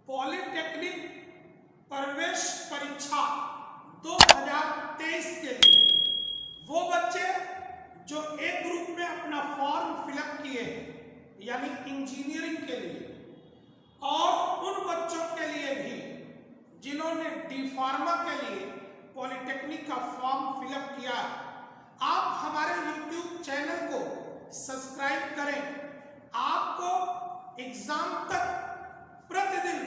Polytechnic प्रवेश परीक्षा 2023 के लिए वो बच्चे जो एक ग्रुप में अपना फॉर्म फिलअप किए हैं यानी इंजीनियरिंग के लिए, और उन बच्चों के लिए भी जिन्होंने डी फार्मा के लिए पॉलिटेक्निक का फॉर्म फिलअप किया है, आप हमारे YouTube चैनल को सब्सक्राइब करें। आपको एग्जाम तक प्रतिदिन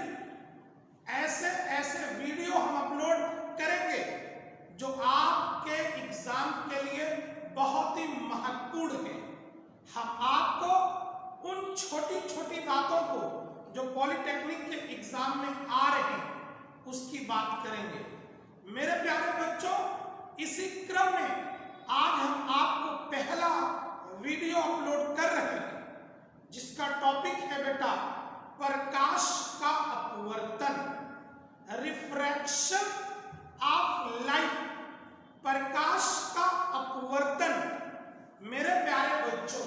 ऐसे ऐसे वीडियो हम अपलोड करेंगे जो आपके एग्जाम के लिए बहुत ही महत्वपूर्ण है। हम आपको उन छोटी छोटी बातों को जो पॉलिटेक्निक के एग्जाम में आ रहे हैं उसकी बात करेंगे। मेरे प्यारे बच्चों, इसी क्रम में आज हम आपको पहला वीडियो अपलोड कर रहे हैं जिसका टॉपिक है बेटा प्रकाश का अपवर्तन, रिफ्रैक्शन ऑफ लाइट, प्रकाश का अपवर्तन। मेरे प्यारे बच्चों,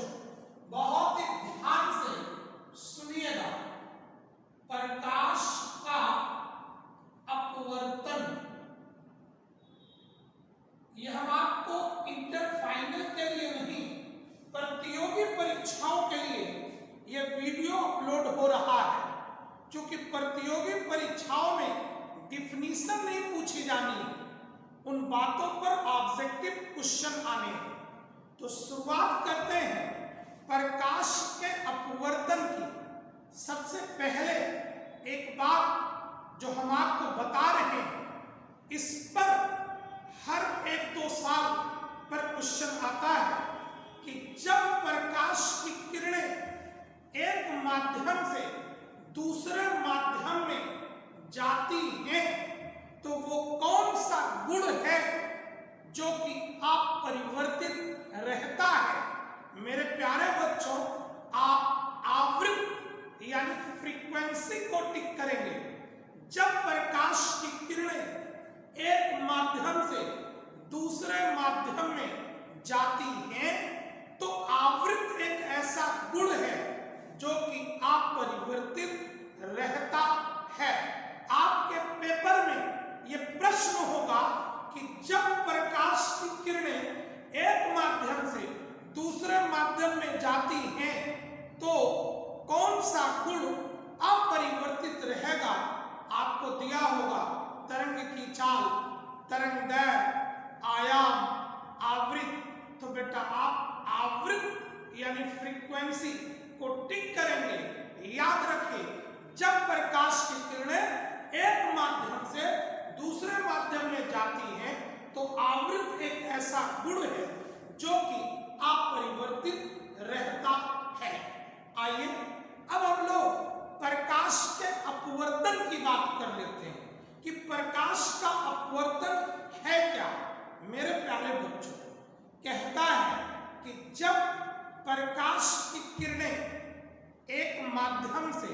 बहुत ही ध्यान से सुनिएगा। प्रकाश का अपवर्तन यह हम आपको इंटर फाइनल के लिए नहीं, प्रतियोगी परीक्षाओं के लिए यह वीडियो अपलोड हो रहा है, क्योंकि प्रतियोगी परीक्षाओं में डिफिनीशन नहीं पूछी जानी है, उन बातों पर ऑब्जेक्टिव क्वेश्चन आने हैं। तो शुरुआत करते हैं प्रकाश के अपवर्तन की। सबसे पहले एक बात जो हम आपको बता रहे हैं, इस पर हर 1-2 साल पर क्वेश्चन आता है कि जब प्रकाश की किरणें एक माध्यम से दूसरे माध्यम में जाती हैं तो वो कौन सा गुण है जो कि अपरिवर्तित रहता है। मेरे प्यारे बच्चों, आप आवृत्ति यानी फ्रीक्वेंसी को टिक करेंगे। जब प्रकाश की किरणें एक माध्यम से दूसरे माध्यम में जाती हैं तो आवृत्ति एक ऐसा गुण है जो कि अपरिवर्तित रहता है। आपके पेपर में यह प्रश्न होगा कि जब प्रकाश की किरणें एक माध्यम से दूसरे माध्यम में जाती हैं तो कौन सा गुण अपरिवर्तित रहेगा। आपको दिया होगा तरंग की चाल, तरंगदैर्घ्य, आयाम, आवृत्ति। तो बेटा आप आवृत्ति यानी फ्रीक्वेंसी को टिक करेंगे। याद रखिए, जब प्रकाश की किरणें एक माध्यम से दूसरे माध्यम में जाती हैं तो आवृत्ति एक ऐसा गुण है जो कि अपरिवर्तित रहता है। आइए अब हम लोग प्रकाश के अपवर्तन की बात कर लेते हैं कि प्रकाश का अपवर्तन है क्या। मेरे प्यारे बच्चों, कहता है कि जब प्रकाश की किरणें एक माध्यम से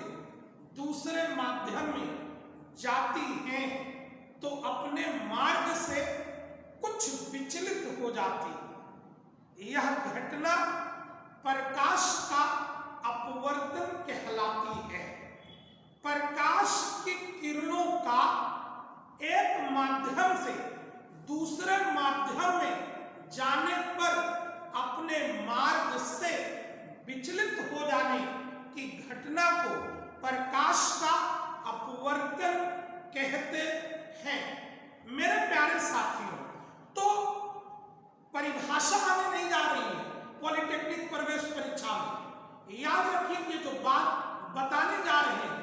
दूसरे माध्यम में जाती हैं तो अपने मार्ग से कुछ विचलित हो जाती है। यह घटना प्रकाश का अपवर्तन कहलाती है। प्रकाश की किरणों का एक माध्यम से दूसरे माध्यम में जाने पर अपने मार्ग से विचलित हो जाने की घटना को प्रकाश का अपवर्तन कहते हैं। मेरे प्यारे साथियों, तो परिभाषा आने नहीं जा रही है पॉलिटेक्निक प्रवेश परीक्षा में। याद रखिए, ये जो बात बताने जा रहे हैं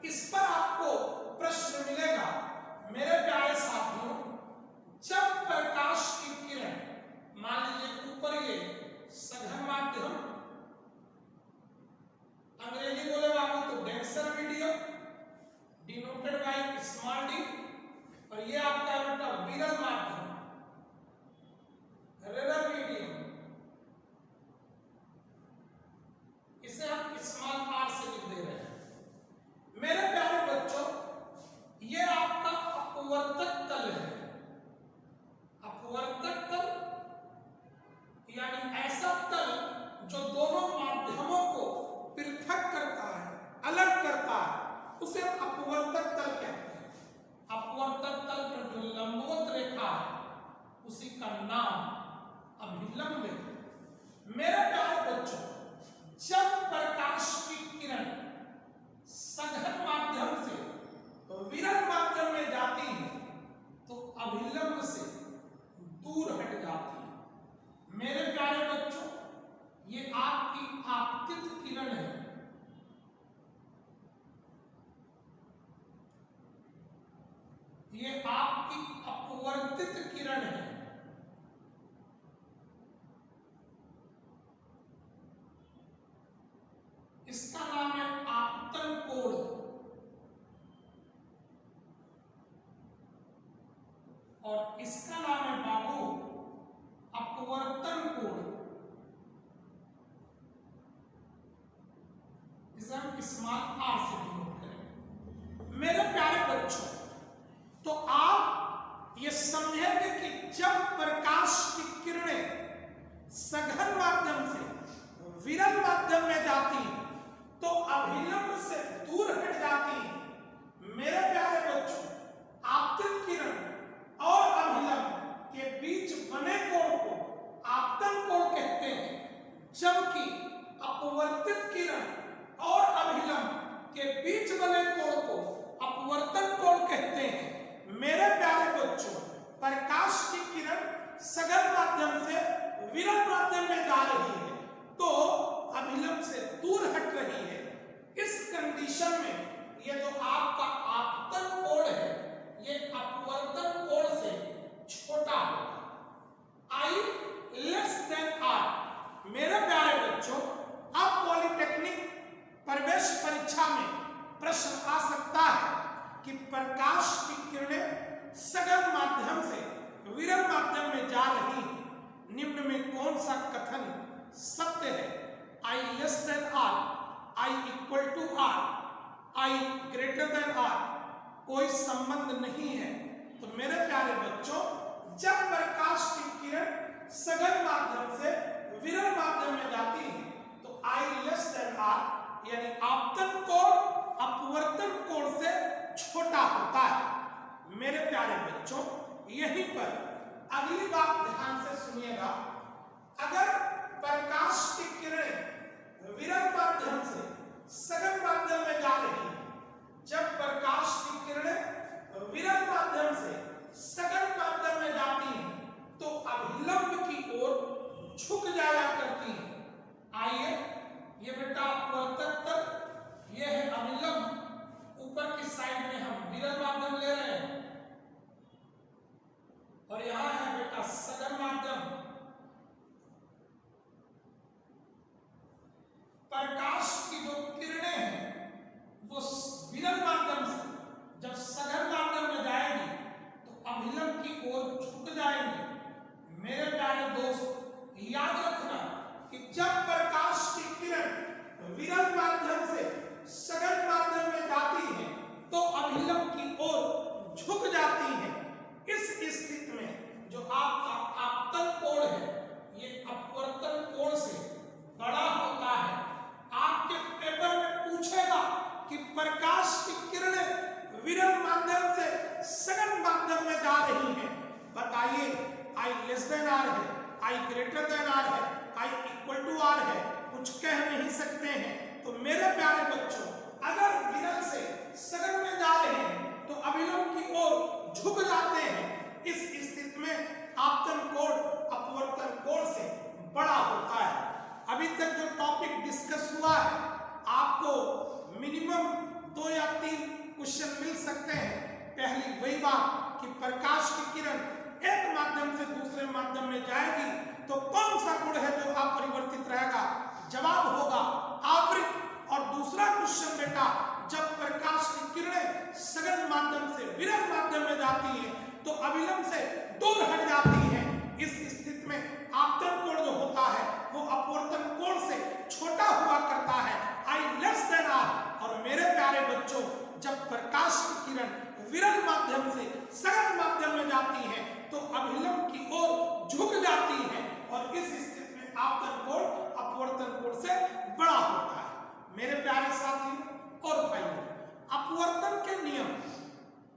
इस पर आपको प्रश्न मिलेगा। मेरे प्यारे साथियों, जब प्रकाश की किरण, मान लीजिए ऊपर ये सघन माध्यम, अंग्रेजी बोले बाबू तो denser medium denoted by small D, और ये आपका बेटा विरल माध्यम रेरर मीडियम, इसे हम स्मॉल आर से लिख दे रहे हैं। मेरे प्यारे बच्चों, ये आपका अपवर्तक तल है। अपवर्तक तल यानी ऐसा तल जो दोनों माध्यमों को पृथक करता है, अलग करता है, उसे अपवर्तक तल कहते हैं। अपवर्तक तल पर जो लंबवत रेखा है उसी का नाम अभिलंब है। मेरे प्यारे बच्चों, जब प्रकाश की किरण सघन माध्यम से विरल माध्यम में जाती है तो अभिलंब से दूर हट जाती है। मेरे प्यारे बच्चों, ये आपकी आपतित किरण है। ये आपकी अपवर्तित किरण है। इसका नाम है आपतन कोण और इसका नाम है बाबू अपवर्तन कोण। इसे हम स्मॉल आर से डिनोट करेंगे। मेरे प्यारे बच्चों, तो आप ये समझेंगे कि जब प्रकाश की किरणें सघन माध्यम से विरल माध्यम में जाती है तो अभिलंब से दूर हट जाती है। मेरे प्यारे बच्चों, आपतित किरण और अभिलंब के बीच बने कोण को आपतन कोण कहते हैं, जबकि अपवर्तित किरण और अभिलंब के बीच बने कोण को अपवर्तन कोण कहते हैं। मेरे प्यारे बच्चों, प्रकाश की किरण सघन माध्यम से विरल माध्यम में जा रही है तो अभिलंब से दूर हट रही है। इस कंडीशन में ये जो आपका आपतन कोण है ये अपवर्तन कोण से छोटा होगा। I less than R। मेरे प्यारे बच्चों, अब पॉलिटेक्निक प्रवेश परीक्षा में प्रश्न आ सकता है कि प्रकाश की किरणें सघन माध्यम से विरल माध्यम में जा रही हैं, निम्न में कौन सा कथन सत्य है? I less than R, I equal to R, I greater than R, कोई संबंध नहीं है। तो मेरे प्यारे बच्चों, जब प्रकाश की किरण सघन माध्यम से विरल माध्यम में जाती है तो I लेस देन R यानी आपतन कोण अपवर्तन कोण से छोटा होता है। मेरे प्यारे बच्चों, यहीं पर अगली बात ध्यान से सुनिएगा। अगर प्रकाश की किरणें विरल माध्यम से सघन माध्यम में जा रही है, जब प्रकाश की किरणें विरल माध्यम से सघन माध्यम में जाती हैं तो अभिलंब की ओर झुक जाया करती हैं। आइए, ये बेटा अपवर्तक तल, ये है अभिलंब, ऊपर की साइड में हम विरल माध्यम ले रहे हैं और यहां है बेटा सघन माध्यम। प्रकाश की जो किरणें हैं वो विरल माध्यम से जब सघन माध्यम में जाएंगी तो अभिलंब की ओर झुक जाएंगे। मेरे प्यारे दोस्त, याद रखना कि जब प्रकाश की किरण विरल माध्यम से सघन माध्यम में जाती है तो अभिलंब की ओर झुक जाती है। इस स्थिति में जो आपका आपतन कोण है ये अपवर्तन कोण से बड़ा होता है। आपके पेपर में पूछेगा कि प्रकाश की किरणें विरल माध्यम से सघन माध्यम में जा रही हैं, बताइए I लेस देन R है, I ग्रेटर देन R है, I इक्वल टू R है, कुछ कह नहीं सकते हैं। तो मेरे प्यारे बच्चों, अगर विरल से सघन में जा रहे हैं तो अभिलंब की ओर झुक जाते हैं। इस स्थिति में आपतन कोण अपवर्तन कोण से बड़ा होता है। अभी तक जो टॉपिक डिस्कस हुआ है आपको मिनिमम 2 या 3 क्वेश्चन मिल सकते हैं। पहली वही बात कि प्रकाश की किरण एक माध्यम से दूसरे माध्यम में जाएगी तो कौन सा गुण है जो अपरिवर्तित रहेगा? जवाब होगा आवृत्त। और दूसरा क्वेश्चन बेटा, जब प्रकाश की किरणें सघन माध्यम से विरल माध्यम में जाती है तो अभिलंब से दूर हट जाती है। इस स्थिति में आपतन कोण जो होता है वो अपवर्तन कोण से छोटा हुआ करता है, I लेस देन R। और मेरे प्यारे बच्चों, जब प्रकाश की किरण विरल माध्यम से सघन माध्यम में जाती है तो अभिलंब की ओर झुक जाती है और इस आपतन कोण अपवर्तन कोण से बड़ा होता है। मेरे प्यारे साथियों और भाइयों, अपवर्तन के नियम,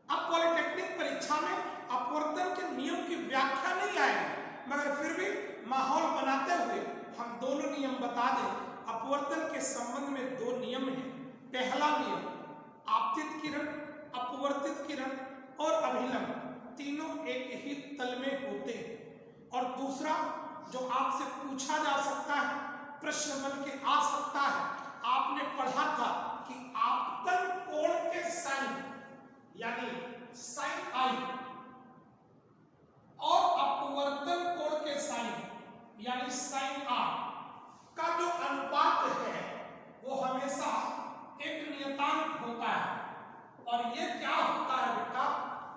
अब पॉलिटेक्निक परीक्षा में अपवर्तन के नियम की व्याख्या नहीं आएगी, मगर फिर भी माहौल बनाते हुए हम दोनों नियम बता दें। अपवर्तन के संबंध में दो नियम हैं। पहला नियम, आपतित किरण, अपवर्तित किरण और अभिलंब तीनों एक ही तल में होते हैं। और दूसरा जो आपसे पूछा जा सकता है, प्रश्न बन के आ सकता है, आपने पढ़ा था कि आपतन कोण के साइन यानी साइन आई और अपवर्तन कोण के साइन यानी साइन आर का जो अनुपात है वो हमेशा एक नियतांक होता है। और ये क्या होता है बेटा,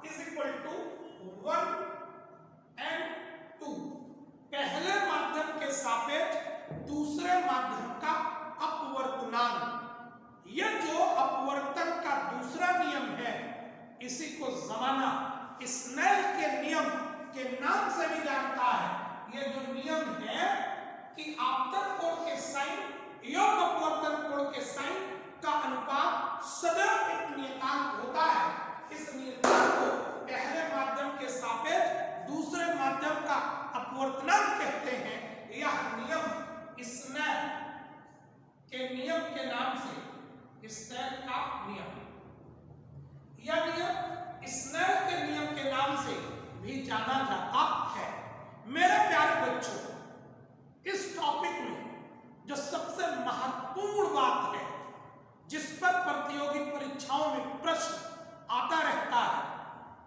इज इक्वल टू 1:2, पहले माध्यम के सापेक्ष दूसरे माध्यम का अपवर्तनांक। ये जो अपवर्तन का दूसरा नियम है, इसी को जमाना स्नेल के नियम के नाम से भी जानता है। ये जो नियम है कि आपतन कोण के साइन एवं अपवर्तन कोण के साइन का अनुपात सदैव एक नियतांक होता है। इस नियतांक को पहले माध्यम के सापेक्ष दूसरे माध्यम का अपवर्तनांक कहते हैं। यह नियम स्नेल के नियम के नाम से, स्नेल का नियम, यह नियम स्नेल के नियम के नाम से भी जाना जाता है। मेरे प्यारे बच्चों, इस टॉपिक में जो सबसे महत्वपूर्ण बात है, जिस पर प्रतियोगी परीक्षाओं में प्रश्न आता रहता है,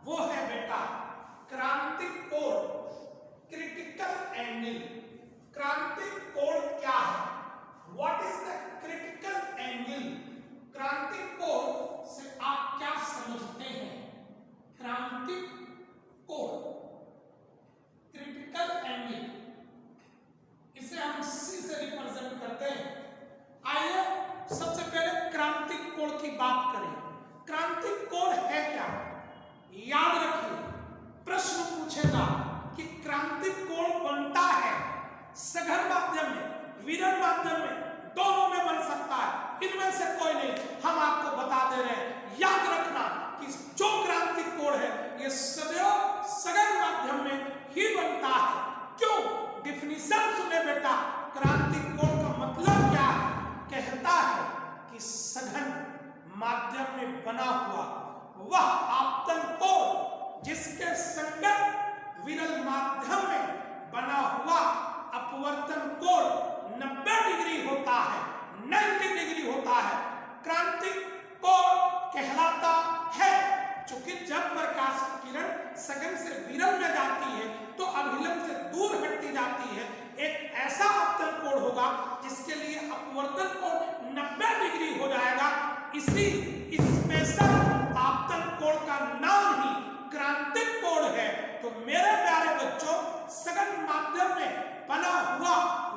वो है बेटा क्रांतिक कोण, क्रिटिकल एंगल। क्रांतिक कोण क्या है? What is the critical angle? क्रांतिक कोण से आप क्या समझते हैं? क्रांतिक कोण, क्रिटिकल एंगल, इसे हम सी से रिप्रेजेंट करते हैं। आइए सबसे पहले क्रांतिक कोण की बात करें। क्रांतिक कोण है क्या? याद रखिए, प्रश्न पूछेगा कि क्रांतिक कोण बनता है सघन माध्यम में, विरल माध्यम में, दोनों में बन सकता है, इनमें से कोई नहीं। हम आपको बता दे रहे हैं, याद रखना कि जो क्रांतिक कोण है ये सदैव सघन माध्यम में ही बनता है। क्यों? डिफिनीशन सुने बेटा, क्रांतिक कोण का मतलब क्या है? कहता है कि सघन माध्यम में बना हुआ वह आपतन कोण जिसके संगत विरल माध्यम में बना हुआ अपवर्तन कोण 90 डिग्री होता है, 90 डिग्री होता है, क्रांतिक कोण कहलाता है। चूंकि जब प्रकाश की किरण सघन से विरल में जाती है तो अभिलंब से दूर हटती जाती है। एक ऐसा आपतन कोण होगा जिसके लिए अपवर्तन कोण 90 डिग्री हो जाएगा। इसी स्पेशल आपतन कोण का नाम ही क्रांतिक कोण है। तो मेरे प्यारे बच्चों, सघन माध्यम में बना हुआ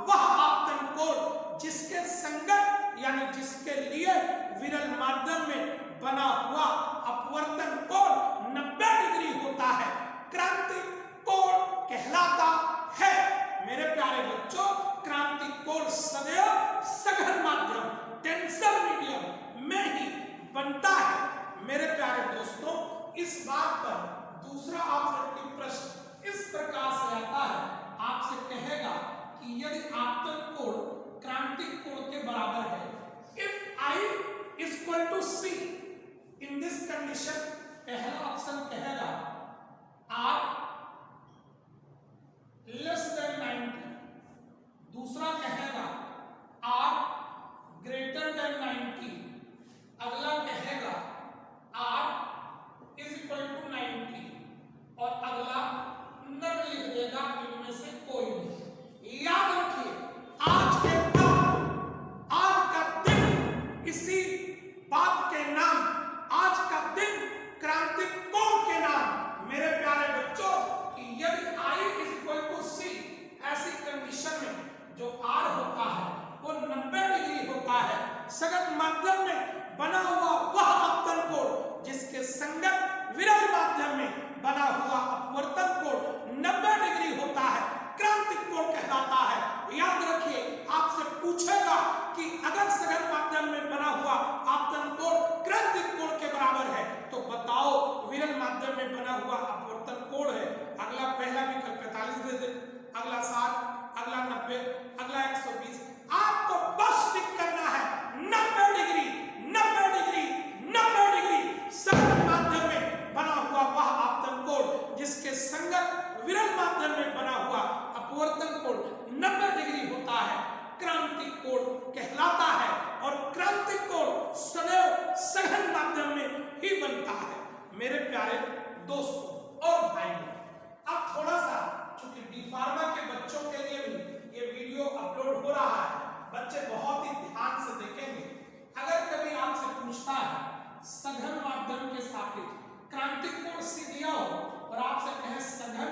वह आपतन कोण जिसके संगत यानी जिसके लिए विरल माध्यम में बना हुआ अपवर्तन कोण 90 डिग्री होता है, क्रांतिक कोण कहलाता है। मेरे प्यारे बच्चों, क्रांतिक कोण सदैव सघन माध्यम, टेंसर मीडियम में ही बनता है। मेरे प्यारे दोस्तों, इस बात पर दूसरा ऑब्जेक्टिव प्रश्न इस प्रकार से आता है, आपसे कहेगा कि यदि आपतन कोण क्रांतिक कोण के बराबर है, if I = C, in this condition, पहला ऑप्शन कहेगा R < 90, दूसरा कहेगा R > 90, अगला कहेगा R = 90 और अगला नन लिख देगा। इनमें से कोई नहीं। याद रखिए, आज के बाद, आज का दिन इसी बात के नाम, आज का दिन क्रांतिक कोण के नाम। मेरे प्यारे बच्चों, कि यदि I = C, ऐसी कंडीशन में जो R होता है वो 90 डिग्री होता है, सघन माध्यम में बना हुआ वह आपतन कोण जिसके संगत विरल माध्यम में बना हुआ अपवर्तन कोण 90 डिग्री होता है, क्रांतिक कोण कहलाता है। याद प्यारे दोस्तों और भाइयों, अब थोड़ा सा चूंकि डी फार्मा के बच्चों के लिए भी ये वीडियो अपलोड हो रहा है, बच्चे बहुत ही ध्यान से देखेंगे। अगर कभी आपसे पूछता है सघन माध्यम के सापेक्ष क्रांतिक कोण सी दिया हो और आपसे कहे सघन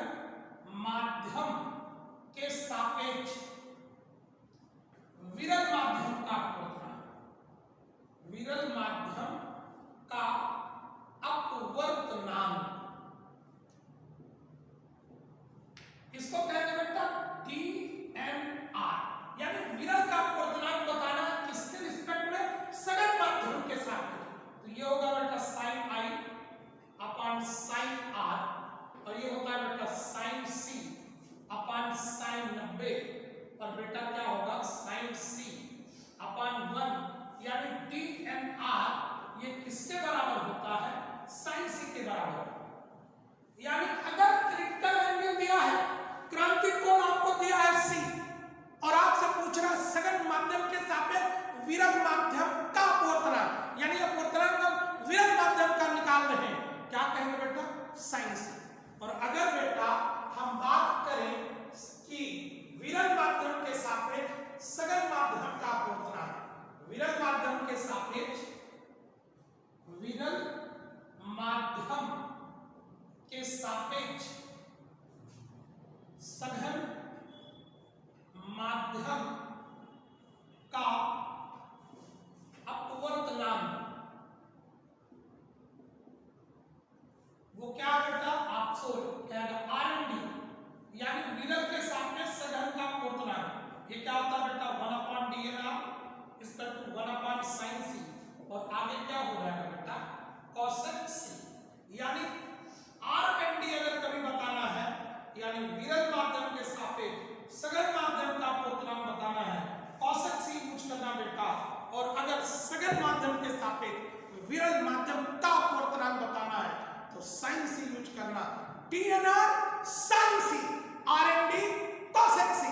माध्यम के सापेक्ष विरल माध्यम का अपवर्तनांक, विरल माध्यम का अपवर्तनांक, इसको कहेंगे बेटा DNR, यानी विरल का अपवर्तनांक बताना है किसके रिस्पेक्ट में, सघन माध्यम के सापेक्ष। तो ये होगा बेटा sin I upon sin R और ये होता है बेटा sin C अपॉन sin 90 और बेटा क्या होगा sin C अपॉन 1, यानी DNR ये किसके बराबर होता है, sin C के बराबर। यानी अगर क्रिटिकल एंगल दिया है, क्रांतिक कोण आपको दिया है C और आपसे पूछ रहा है सघन माध्यम के सापेक्ष विरल माध्यम का अपवर्तनांक, यानी अपवर्तनांक हम विरल माध्यम का निकाल रहे हैं, क्या कहेंगे बेटा sin C। और अगर बेटा हम बात करें कि विरल माध्यम के सापेक्ष सघन माध्यम का अपवर्तनांक, विरल माध्यम के सापेक्ष विरल माध्यम के सापेक्ष सघन माध्यम का अपवर्तनांक, वो क्या बेटा आपको कहेगा RMD, यानी विरल के सापेक्ष सघन का अपवर्तनांक। ये क्या होता है बेटा 1/DNR इसका 1/sin C और आगे क्या हो जाएगा बेटा cosec C, यानी RMD अगर कभी बताना है, यानी विरल माध्यम के सापेक्ष सघन माध्यम का अपवर्तनांक बताना है, cosec C यूज करना बेटा। और अगर सघन माध्यम के सापेक्ष विरल माध्यम का अपवर्तनांक बताना है तो sin C यूज करना, DNR sin C RMD cosec C,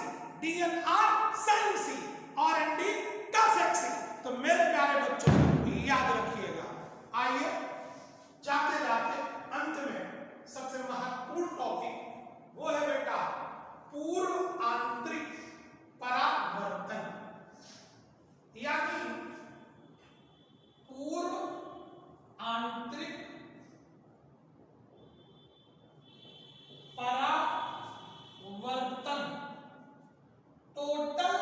DNR sin C RMD cosec C। तो मेरे प्यारे बच्चों याद रखिएगा। आइए जाते जाते अंत में सबसे महत्वपूर्ण टॉपिक वो है बेटा पूर्व आंतरिक परावर्तन, यानी पूर्व आंतरिक परावर्तन, टोटल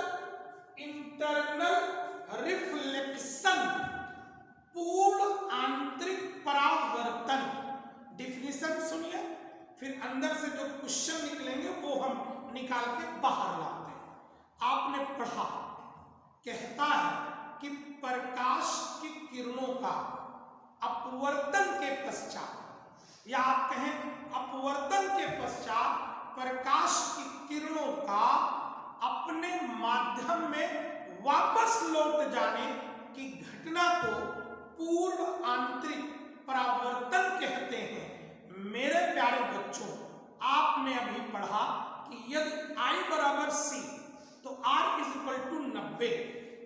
इंटरनल रिफ्लेक्शन, पूर्ण आंतरिक परावर्तन। डिफिनीशन सुनिए, फिर अंदर से जो क्वेश्चन निकलेंगे वो हम निकाल के बाहर लाते हैं। आपने पढ़ा, कहता है कि प्रकाश की किरणों का अपवर्तन के पश्चात, या आप कहें अपवर्तन के पश्चात प्रकाश की किरणों का अपने माध्यम में वापस लौट जाने की घटना को पूर्व आंतरिक परावर्तन कहते हैं। मेरे प्यारे बच्चों, आपने अभी पढ़ा कि यदि I बराबर C तो R = 90,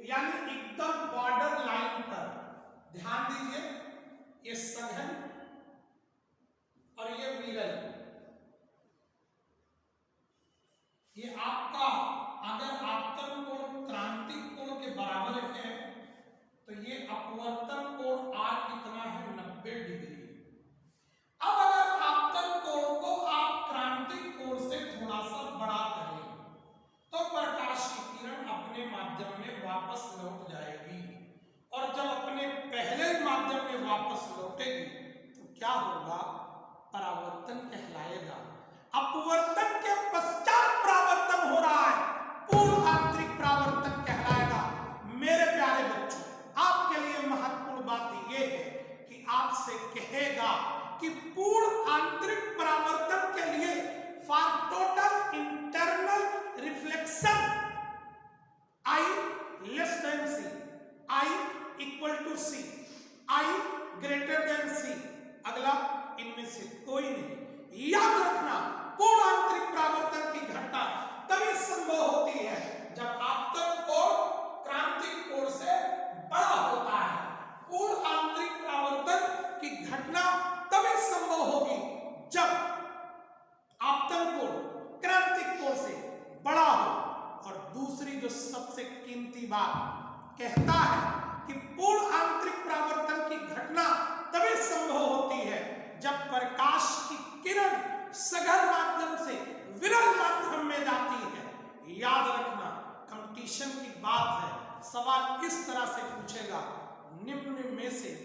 यानी एकदम बॉर्डर लाइन पर। ध्यान दीजिए, ये सघन और ये विरल, ये आपका अगर आपतन कोण क्रांतिक कोण के बराबर है तो ये अपवर्तन कोण R कितना है 90 डिग्री। अब अगर आपतन कोण को आप क्रांतिक कोण से थोड़ा सा बड़ा करें तो प्रकाश की किरण अपने माध्यम में वापस लौट जाएगी, और जब अपने पहले माध्यम में वापस लौटेगी तो क्या होगा, परावर्तन कहलाएगा। अपवर्तन के पश्चात परावर्तन हो रहा है, पूर्ण आंतरिक परावर्तन कहलाएगा। मेरे प्यारे बच्चों, आपके लिए महत्वपूर्ण बात यह है कि आपसे कहेगा कि पूर्ण आंतरिक परावर्तन के लिए for total internal reflection I less than C, I equal to C, I greater than C, अगला इनमें से कोई नहीं। याद रखना, पूर्ण आंतरिक परावर्तन की घटना तभी संभव होती है जब आपतन कोण क्रांतिक कोण से बड़ा होता है। पूर्ण आंतरिक परावर्तन की घटना तभी संभव दूसरी जो सबसे कीमती बात कहता है कि पूर्ण आंतरिक परावर्तन की घटना तभी संभव होती है जब प्रकाश की किरण सघन माध्यम से विरल माध्यम में जाती है। याद रखना, कंपटीशन की बात है, सवाल इस तरह से पूछेगा, निम्न में से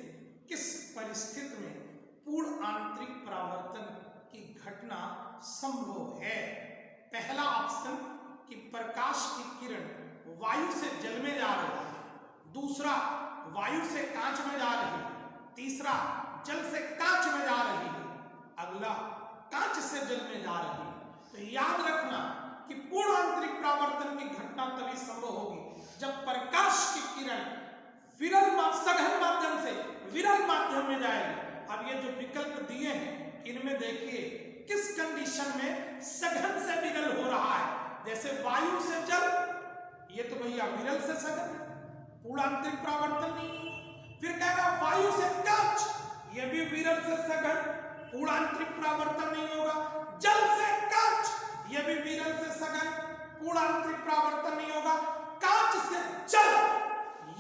किस परिस्थिति में पूर्ण आंतरिक परावर्तन की घटना संभव है? पहला ऑप्शन कि प्रकाश की किरण वायु से जल में जा रही है, दूसरा वायु से कांच में जा रही है, तीसरा जल से कांच में जा रही है, अगला कांच से जल में जा रही है। तो याद रखना कि पूर्ण आंतरिक परावर्तन की घटना तभी संभव होगी जब प्रकाश की किरण सघन माध्यम से विरल माध्यम में जाएगी। अब ये जो विकल्प दिए हैं इनमें देखिए किस कंडीशन में सघन से विरल हो रहा है। जैसे वायु से जल, ये तो भैया विरल से सघन है, पूर्ण आंतरिक परावर्तन नहीं। फिर कहेगा वायु से कांच, ये भी विरल से सघन, पूर्ण आंतरिक परावर्तन नहीं होगा। जल से कांच, ये भी विरल से सघन, पूर्ण आंतरिक परावर्तन नहीं होगा। कांच से जल,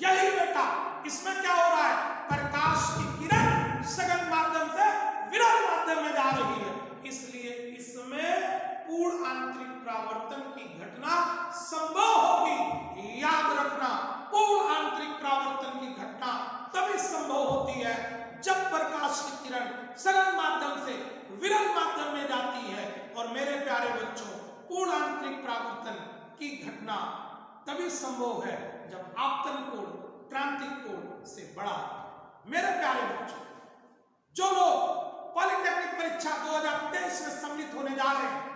यही बेटा इसमें क्या हो रहा है, प्रकाश की किरण सघन माध्यम से विरल माध्यम में जा रही है, इसलिए इसमें पूर्ण आंतरिक परावर्तन की घटना संभव होगी। याद रखना, पूर्ण आंतरिक परावर्तन की घटना तभी संभव होती है जब प्रकाश की किरण सघन माध्यम से विरल माध्यम में जाती है। और मेरे प्यारे बच्चों, पूर्ण आंतरिक परावर्तन की घटना तभी संभव है जब आपतन कोण क्रांतिक कोण से बड़ा है। मेरे प्यारे बच्चों, जो लोग पॉलिटेक्निक परीक्षा 2023 में सम्मिलित होने जा रहे हैं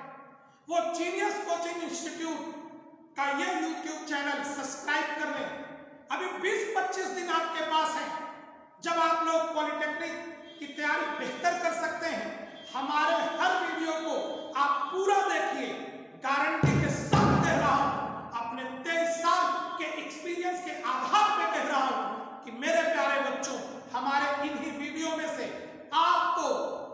वो जीनियस कोचिंग इंस्टीट्यूट का ये YouTube चैनल सब्सक्राइब कर लें। अभी 20-25 दिन आपके पास है जब आप लोग पॉलिटेक्निक की तैयारी बेहतर कर सकते हैं। हमारे हर वीडियो को आप पूरा देखिए, गारंटी के साथ कह रहा हूं, अपने 23 साल के एक्सपीरियंस के आधार पर कह रहा हूं कि मेरे प्यारे बच्चों, हमारे इन्हीं वीडियो में से आपको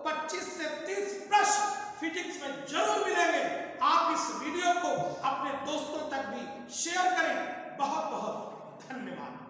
25 से 30 प्रश्न फिजिक्स में जरूर मिलेंगे। आप इस वीडियो को अपने दोस्तों तक भी शेयर करें। बहुत बहुत धन्यवाद।